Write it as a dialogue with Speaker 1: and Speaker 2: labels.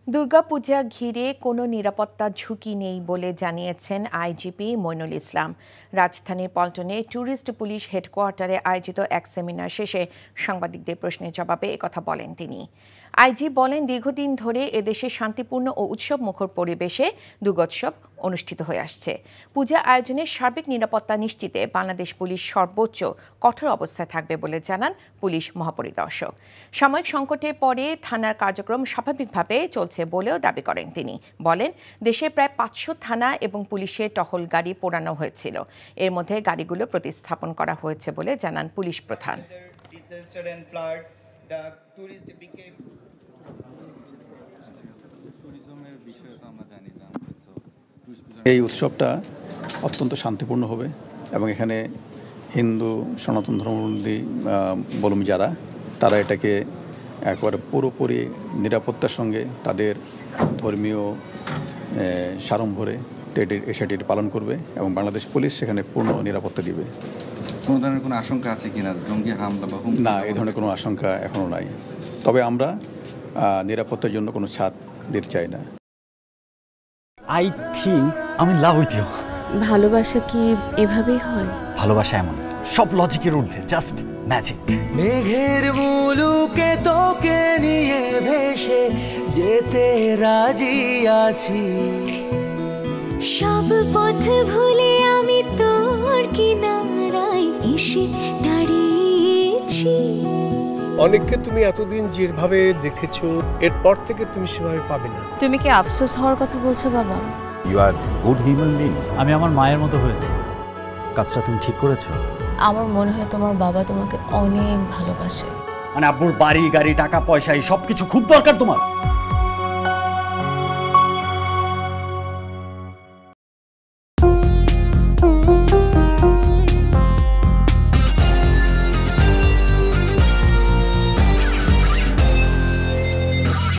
Speaker 1: দুর্গাপূজা ঘিরে কোনো নিরাপত্তা ঝুঁকি নেই বলে জানিয়েছেন আইজিপি মইনুল ইসলাম। রাজধানীর পল্টনে ট্যুরিস্ট পুলিশ হেডকোয়ার্টারে আয়োজিত এক সেমিনার শেষে সাংবাদিকদের প্রশ্নের জবাবে একথা বলেন তিনি। আইজি বলেন, দীর্ঘদিন ধরে এদেশে শান্তিপূর্ণ ও উৎসবমুখর পরিবেশে দুর্গোৎসব অনুষ্ঠিত হয়ে আসছে। পূজা আয়োজনের সার্বিক নিরাপত্তা নিশ্চিতে বাংলাদেশ পুলিশ সর্বোচ্চ কঠোর অবস্থায় থাকবে বলে জানান পুলিশ মহাপরিদর্শক। সাময়িক সংকটের পরে থানার কার্যক্রম স্বাভাবিকভাবে চলছে বলেও দাবি করেন তিনি। বলেন, দেশে প্রায় ৫০০ থানা এবং পুলিশের টহল গাড়ি পোড়ানো হয়েছিল। এর মধ্যে গাড়িগুলো প্রতিস্থাপন করা হয়েছে বলে জানান পুলিশ প্রধান।
Speaker 2: এই উৎসবটা অত্যন্ত শান্তিপূর্ণ হবে এবং এখানে হিন্দু সনাতন ধর্মাবলম্বী যারা তারা এটাকে একবারে পুরোপুরি নিরাপত্তার সঙ্গে তাদের ধর্মীয় সাড়ম্বরে সেটি পালন করবে এবং বাংলাদেশ পুলিশ সেখানে পূর্ণ নিরাপত্তা দিবে।
Speaker 3: কোনো ধরনের কোনো আশঙ্কা আছে কিনা জঙ্গি হামলা বা হুমকি?
Speaker 2: না, এই ধরনের কোনো আশঙ্কা এখনও নাই। তবে আমরা নিরাপত্তার জন্য কোনো ছাড় দিতে চাই না।
Speaker 4: আই থিঙ্ক আমি লাভ উইথ ইউ।
Speaker 5: ভালোবাসা কি এভাবেই হয়?
Speaker 4: ভালোবাসা এমন সব লজিকের ঊর্ধ্বে, জাস্ট ম্যাজিক।
Speaker 6: মেঘের মুলুকে তোকে নিয়ে ভেসে যেতে রাজি আছি,
Speaker 7: সব পথ ভুলে আমি তোর কিনারায় এসে দাঁড়িয়েছি।
Speaker 8: অনেককে তুমি এতদিন যেভাবে দেখেছো, এরপর থেকে তুমি সেভাবে পাবে না।
Speaker 5: তুমি কি আফসোস হওয়ার কথা বলছো বাবা?
Speaker 9: You are good human being.
Speaker 4: আমি আমার মায়ের মতো হয়েছি। কাজটা তুমি ঠিক করেছো।
Speaker 5: আমার মনে হয় তোমার বাবা তোমাকে অনেক ভালোবাসে।
Speaker 4: মানে আব্বুর বাড়ি গাড়ি টাকা পয়সা এই সবকিছু খুব দরকার তোমার।